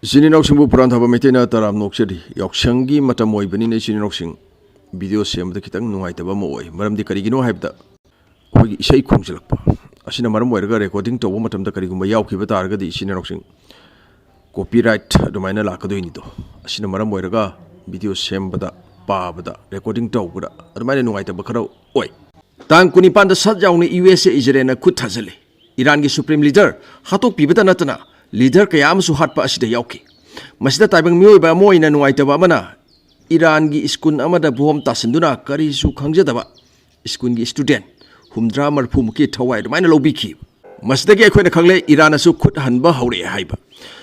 Sininoxing Puran have a metina taram noxeri, Yokshangi Matamoy Benine Sininoxing, video same the Kitang no Itaba Moy, Madam de Carigino have the Shay Kungsilapa. Asina Maramwerga recording to Womatam the Cariguma Yauki Batarga the Sininoxing. Copyright domain Lakaduinido. Asina Maramwerga, video same bada, Bada, recording to Buda, Admine no Itabakaro, Oi. Tang Kunipan the Sajawni USA Israel Kutazeli. Iran ki Supreme Leader, Hatok Pibata Natana. Leader kaya am suhat pa asida yauki. Masida taibang miyoy ba mo ina nuwaita ba mana Iran gi iskun amada buhom tasanduna kari su khangjada ba iskun gi student humdra marphu muki thawai maina lobi ki masida gi akhoi na khangle Iran su khut hanba haure haiba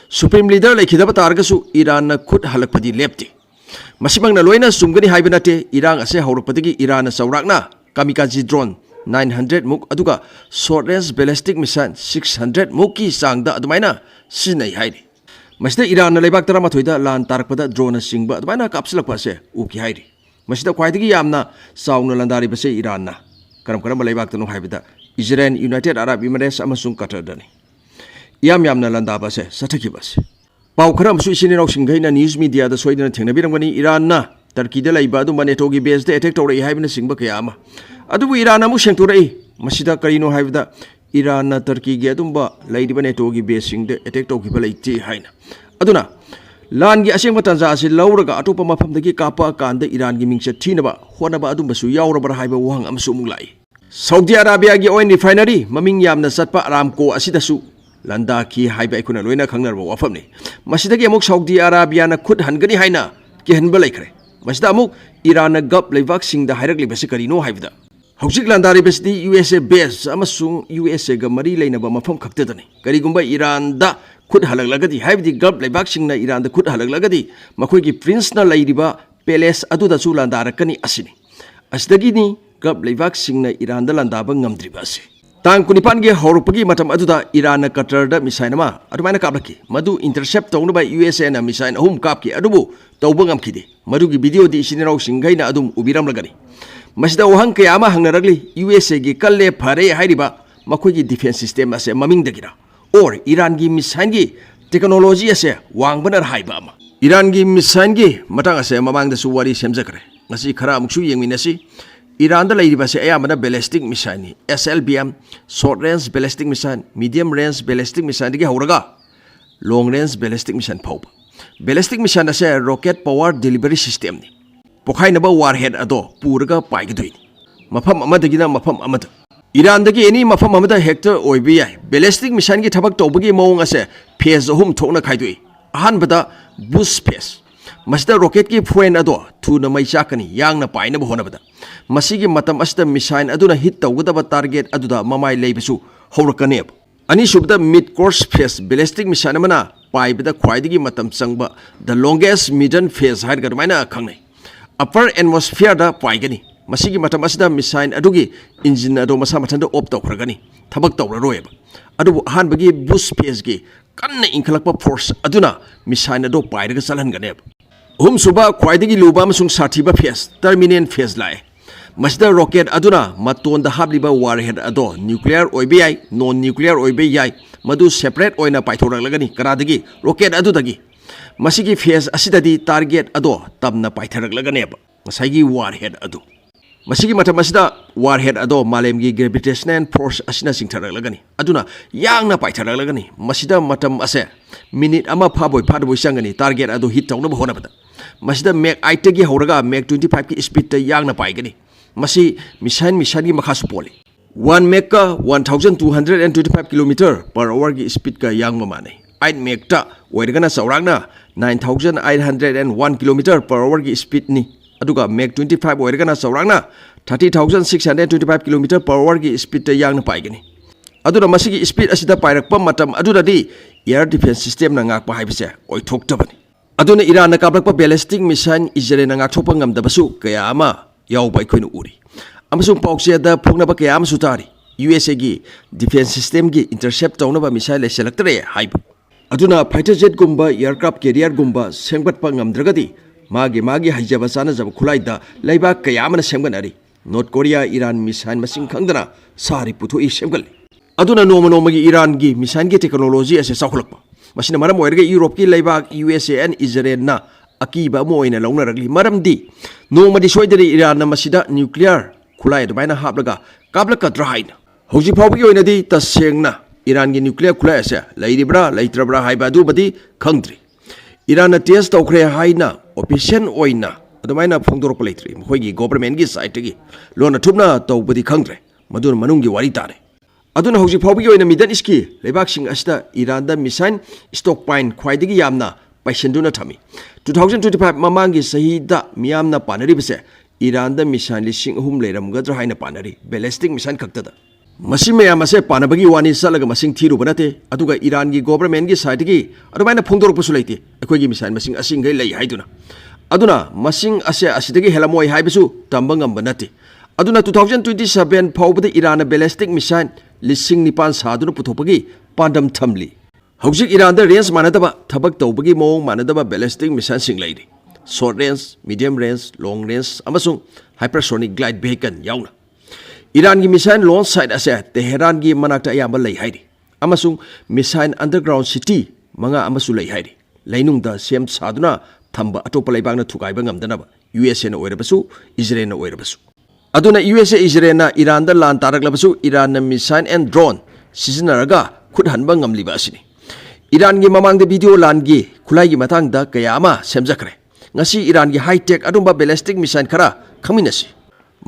Supreme Leader laikhida ba targa su Iran na khut halakpadi lepti masimang na loina sumgani haiba nate Iran ase haurapadi Iran na saurakna kamikaze drone 900 muk aduga short range ballistic missile 600 muki sangda adumaina sinai hairi masida Iran na leibak tara mathoida lan tarakpada drone singba adumaina kapsilakpa se uki hairi masida khwaidagi yamna sauna landari base Iran na karam leibak tanu haibida Israel United Arab Emirates amasung Qatar dani yamna landa base sathaki base Pao Khara amsu isinirok singhaina news media da soidina thengnabirangani Iran na Turkey da laiba adu maneto gi base da attack tawrei haibina singba kayama adubu Iran amu sengturai masida karino haibda Iran na Turkey gi adumba laidiba neto gi base sing de attack tawkiba leiti haina aduna lan gi asengba tanja asi lauraga atopa mafam dagi kapa kanda Iran gi mingse thinaba honaba adumba su yauraba haiba wahang amsu mulai Saudi Arabia gi oil refinery maming yamna satpa Aramco asida su landa ki haiba ikuna loina khangnar ba wafamni masida gi amuk Saudi Arabia na khut hangani haina ki hanba laikre masida amuk Iran na gap leibak sing da hairakli base karino haibda Hauzik landari besdi USA base amasung USA ga mari leinaba mafam khaktadani karigumba Iran da khut halaglagadi haibdi gab leibak singna Iran da khut halaglagadi makhoi gi prince na leiriba palace aduda su landarakani asini asdagi ni gab leibak singna Iran da landaba ngamdriba ase tang kunipan ge horupagi matam aduda Iran na Qatar da missile ma adumaina kaplaki madu intercept tawna ba USA na missile ahum kapki adubu tawba ngamkhide madu gi video di sinirau singhaina adum ubiram lagani Masida wahang kaya ama hangnaragli USA gi kalle phare hairiba makhoi gi defense system ase maming dagira or Iran gi missile gi technology ase wangbanar haiba ama Iran gi missile gi matang ase mamang da su wari semjakre ngasi khara amuksu yengminasi Iran da lairiba se ayamana ballistic missile ni SLBM short range ballistic missile medium range ballistic missile gi hauraga long range ballistic missile phauba ballistic missile ase rocket power delivery system ni Pokhainaba warhead ado puraga paigdui mafam amadagina mafam amada Iran dagi any mafam amada hector oibi yai ballistic missile gi thabak tawbagi mawong ase phase ahum thokna khaidui ahanbada boost phase masida rocket gi fuel ado thuna mai chakani yangna paina ba honabada masigi matam asda missile aduna hit tawgada target aduda mamai leibesu haurakane ani subda mid course phase ballistic missile mana paibada khwaidagi matam changba the longest midden phase hair gadmaina khangnai upper atmosphere da paigani masigi matam asida missile adugi engine ado masa mathanda op tawkragani thabak tawraroyeba adubu ahanbagi boost phase gi kanna inkhalakpa force aduna missile ado pairaga salhanganeb hum suba khwaidagi luba amasung sathiba phase terminal phase lai masida rocket aduna matonda habliba warhead ado nuclear oibi non nuclear oibi madu separate oina paithoraglagani karadagi rocket adudagi Masigi phase asidadi target ado tamna paitharaklaganeba masagi warhead ado masigi matam asida warhead ado malemgi gravitational force asina singtharaklagani aduna yangna paitharaklagani masida matam ase minute ama phaboi changani target ado hit tawna bahonabada masida Mach 8 gi horaga Mach 25 ki speed ta yangna paigani masi missile gi makhasu poli 1 Mach ka 1225 km per hour gi speed ka yangma mane 8 Mach ta oirgana sauragna 9801 km per hour gi speed ni aduga Mach 25 oirgana sauragna 30625 km per hour gi speed ta yangna paigani aduna masigi speed asida pairakpa matam aduna di air defense system na ngakpa haibise oithoktabani aduna Iran na kaplakpa ballistic missile Israel na ngakthokpa ngamdabasu kaya ama yauba ikhoina uri amasung paukse da phongnaba kaya ama sutari USA gi defense system gi intercept tawnaba missile selektre haiba aduna fighter jet gumba aircraft carrier gumba sengbatpa ngamdragadi magi haijaba sana jaba khulaida laiba kayamana sengbanari North Korea Iran missile masing khangdana sari puthoi semgal aduna noma gi Iran gi missile gi technology ase sakhulakpa masina maram oirga Europe ki leibak USA and Israel na akiba mo ina lawna ragli maram di nongmadi soidari Iran na masida nuclear khulai dumaina haplaga kabla kadra haina hoji phawgi oina di tasengna Iran gi nuclear khulai ase leiribra leitrabra haiba du badi khangdri Iran na test tawkhre haina official oina adumaina phongdorok leitri mkhoi gi government gi side gi lona thupna tawbadi khangdre madun manung gi wari tare aduna hoji phawgi oina middle east ki leibak sing asda Iran da missile stockpile khwaidagi yamna paisenduna thami 2025 mamangi sahida miyamna panari bese Iran da missile lising hum leiramgadra haina panari ballistic missile khaktada masi mayam ase panabagi wani salaga masing thiru banate aduga Iran gi government gi side gi adumaina phongdorok pasu leite akoi gi missile masing asing gai lei haiduna aduna masing ase asidagi helamoi haibesu tambangam banate aduna 2027 phawbada Iran ballistic missile lising nipan saduna puthopagi pandam thamli hojik Iran da range manadaba thabak tawbagi mong manadaba ballistic missile sing leiri short range medium range long range amasung hypersonic glide vehicle yauna Iran gi missile launch site ase Tehran gi manakta ayamba lei hairi amasung missile underground city manga amasu lei hairi leinung da sem saduna thamba atopa leibangna thugaiba ngamdanaba USA na oirabasu Israel na oirabasu aduna USA Israel na Iran da lan taraklabasu Iran na missile and drone sizinaraga khuthanba ngamliba asini Iran gi mamang de video lan gi khulai gi matang da kaya ama semjakre ngasi Iran gi high tech adumba ballistic missile khara khaminasi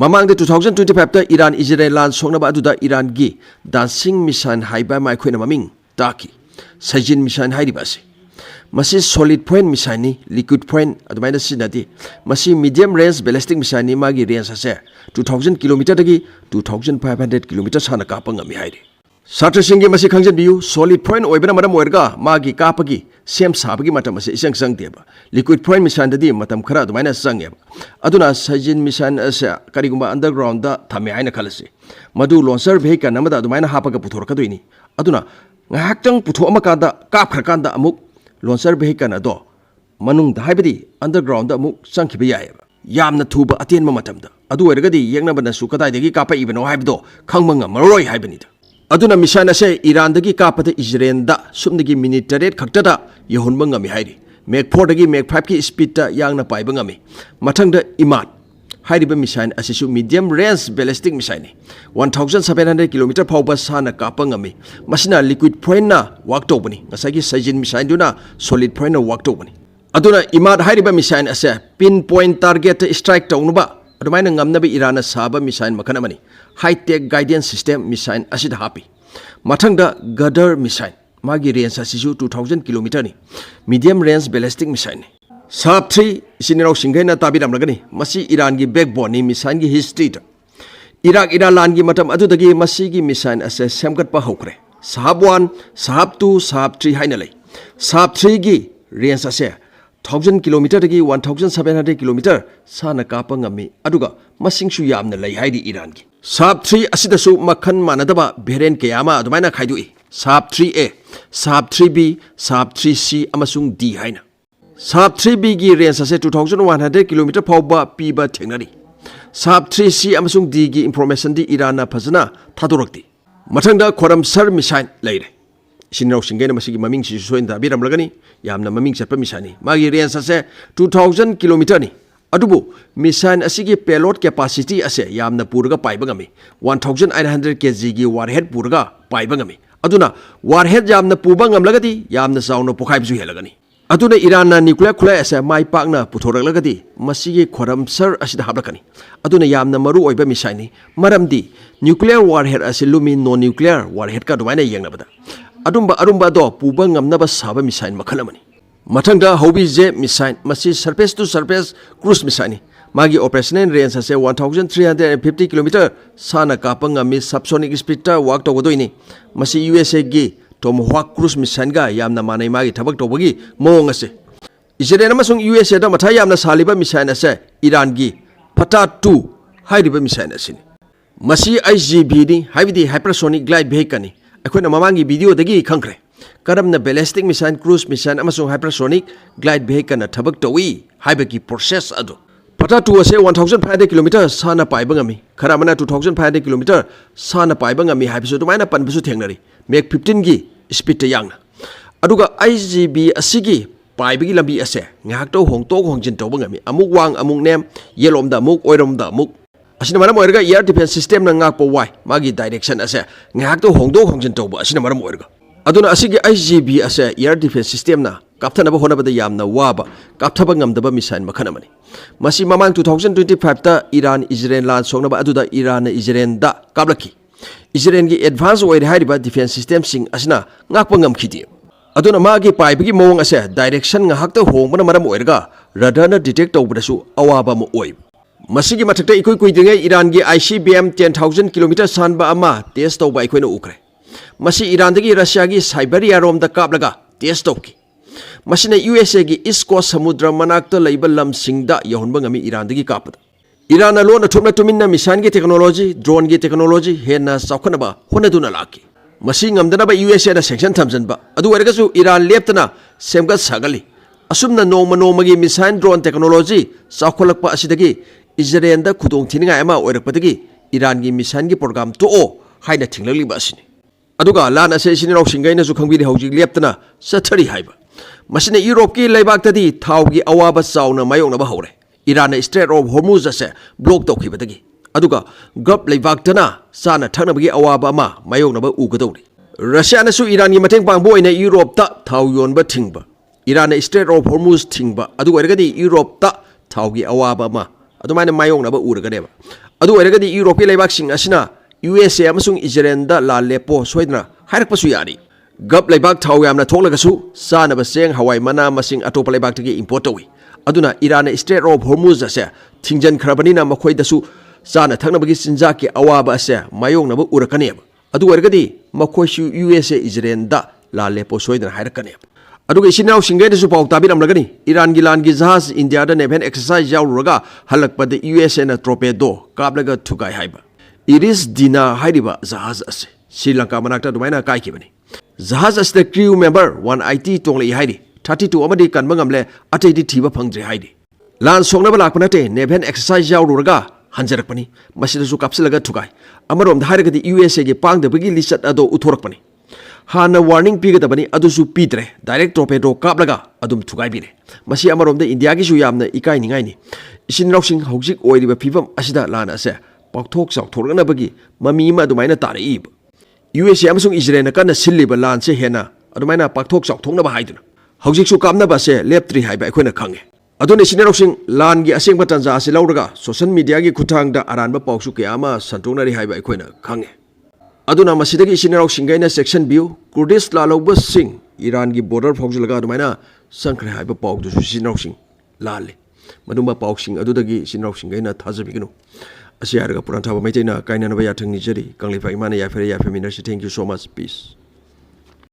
mamang de 2025 ta Iran Israel lan songnaba aduda Iran gi dancing missile haiba mai khoina maming taki sajin missile hairibasi masi solid point missile ni liquid point adumaina sinati masi medium range ballistic missile ni magi range ase 2000 km dagi 2500 km sana kapang ami hairi Satra singi masi khangjan biu solid point oibana maram oirga magi kapagi sem sabagi matam ase isang sang deba liquid point mission dadi matam khara adumaina sangya aduna sajin mission ase karigumba underground da thame aina khalase madu launcher vehicle namada adumaina hapaga puthorkadoini aduna ngahaktang putho amakada kapkhrakanda amuk launcher vehicle ado manung da haibadi underground da amuk sangkhiba yayaba yamna thuba atenma matamda adu oirgadi yengnabana su kadai degi kapa ibano haibdo khangmanga maroi haibani da aduna mission ase Iran dagi kapata Israel da sumdagi minute taret khaktada yahunba ngami hairi Mach 4 dagi Mach 5 ki speed ta yangna paiba ngami mathangda imat hairiba mission ase su medium range ballistic missile ni 1700 km phawba sana kapa ngami masina liquid point na work tobani ngasagi sajin missile duna solid point na work tobani aduna imat hairiba mission ase pinpoint target strike tawnuba adumaina ngamnabi Iran saba missile makhanamani high tech guidance system missile asida happy mathangda Gadar missile magi range asisu 2000 km ni medium range ballistic missile ni sab 3 siniraw singhaina tabiram lagani masi Iran gi backbone ni missile gi history ta Iraq Iran gi matam adudagi masi gi missile ase semgat pa hokre sab 1 sab 2 sab 3 haina lei sab 3 gi range ase 1000 km dagi 1700 km sana kapa ngami aduga masingsu yamna lei haidi Iran gi sab 3 asida su makhan manadaba variant kayama adumaina khaidui sab 3A sab 3B sab 3C amasung D haina sab 3B gi range ase 2100 km phawba piba thengnari sab 3C amasung D gi information di Iran na phajana thadorakti mathangda khoram sar missile leire sinraw singena masigi maming si soinda biram lagani yamna maming chatpa misani magi range ase 2000 km ni adubu mission asigi payload capacity ase yamna purga paiba ngami 1800 kg gi warhead purga paiba ngami aduna warhead yamna puba ngamlagadi yamna sauna pokhai bisu helagani aduna Iran na nuclear khulai ase mai pakna puthoraklagadi masigi khoram sar asida hablakani aduna yamna maru oiba mission ni maramdi nuclear warhead ase lumi non nuclear warhead ka dumaina yengnabada arumba do puba ngamnaba saba missile makhalamani mathangda hobi je missile masi surface to surface cruise missile ni magi operational range ase 1350 km sana kapang ngami subsonic speed ta work tawdoini masi USA gi tomahawk cruise missile ga yamna manai magi thabak tawbagi mong ase Israel amasung USA da matha yamna saliba missile ase Iran gi Pata 2 hairiba missile asini masi ICBM ni haibidi hypersonic glide vehicle ni akhona mamangi video dagi khangkre karamna ballistic missile cruise missile amasung hypersonic glide vehicle na thabak tawi haibaki process adu Pata 2 ase 1500 km sana paiba ngami kharamana 2500 km sana paiba ngami haibisu tumaina panbisu thengnari Mach 15 gi speed ta yangna aduga ICB asigi paibagi lambi ase ngakto hongtok hongjin tawba ngami amuk wang amuk nem yelom da amuk oirom da amuk asina maram oirga air defense system na ngakpo wai magi direction ase ngakto hongdok hongjin tawba asina maram oirga aduna asigi ICB ase air defense system na kapthanaba honabada yamna waba kapthaba ngamdaba missile makhanamani masi mamang 2025 ta Iran Israel lan songnaba aduda Iran na Israel da kablaki Israel gi advance oire hariba defense system sing asina ngakpa ngamkhidi aduna magi paibagi mawang ase direction nga hakta hongbana maram oirga radar na detect tawbadasu awaba mo oi masigi mathakta ikoi kuidringe Iran gi ICBM 10,000 km sanba ama test tawba ikoina ukre masi Iran dagi Russia gi Siberia rom da kaplaga test tawki masina USA gi East Coast samudra manakta laiba lam singda yahunba ngami Iran dagi kapad Iran alone thumna tuminna mission gi technology drone gi technology hena saukhanaba honaduna laki masi ngamdana ba USA na sanction thamjanba adu wargasu Iran leptana semga sagali asumna noma gi mission drone technology saukholakpa asidagi Israel da khudong thininga ama oirakpadagi Iran gi mission gi program to o haina thinglaliba asini aduga lana se siniraw singaina su khangbiri hawji leptana sathari haiba masina Europe ki laibaktadi thawgi awaba chauna mayongna ba hore Iran na Strait of Hormuz ase block tawkhibadagi aduga gap laibaktana sana thanabagi awaba ma mayongna ba ugadawri Russia na su Iran gi mateng pangbo ina Europe ta thaw yonba thingba Iran na Strait of Hormuz thingba adu wargadi Europe ta thawgi awaba ma adumaina mayongna ba uragadeba adu wargadi Europe ki laibak sing asina USA amasung Israel da la lepo soidna hairakpasu yari gap laibak thaw yamna thoklagasu sana ba seng hawai mana masing atopa laibak tagi import tawi aduna Iran Strait of Hormuz ase thingjan kharabani na makhoi dasu sana thakna bagi sinja ki awaba ase mayong na ba urakane adu wargadi makhoi su USA Israel da la lepo soidna hairakane aduga isinaw singai dasu pau tabiram lagani Iran gi lan gi jahaz India da naval exercise yawruga halakpa de USA na torpedo kaplaga thukai haiba Iris Dina hairiba jahaz ase Sri Lanka manakta dumaina kai kibani jahaz as the crew member 180 tongli hairi 32 amadi kan mangamle atedi thiba phangdre hairi lan songna ba lakpa nate naval exercise yawruga hanjarakpani masidasu kapsilaga thukai amarom da hairagadi USA ge pangda bagi lisat ado uthorakpani hana warning pigadabani adusu pidre direct torpedo kaplaga adum thugai bire masi amarom da India gi su yamna ikai ningai ni isinrausing hojik oiriba phibam asida lan ase pakthok chak thorgana bagi mami ma adumaina tare ib USA amasung Israel na kana silliba lan se hena adumaina pakthok chak thongna ba haiduna hojik su kamna ba se leptri haiba akoina khange adune sinarosing lan gi aseng batanja ase lauraga social media gi khuthang da aranba pawsu ke ama santonari haiba akoina khange aduna masidagi sinaraw singaina section view Kurdish lalauba sing Iran gi border phawjulaga adumaina sangkhre haiba pawdu su sinaraw sing lalle madumba pawsing adudagi sinaraw singaina thajabiginu Asia Puran Thaba Maitena Kainana Bayatang Nijeri, Kanglifa Imana Yafere Yafeminasi. Thank you so much. Peace.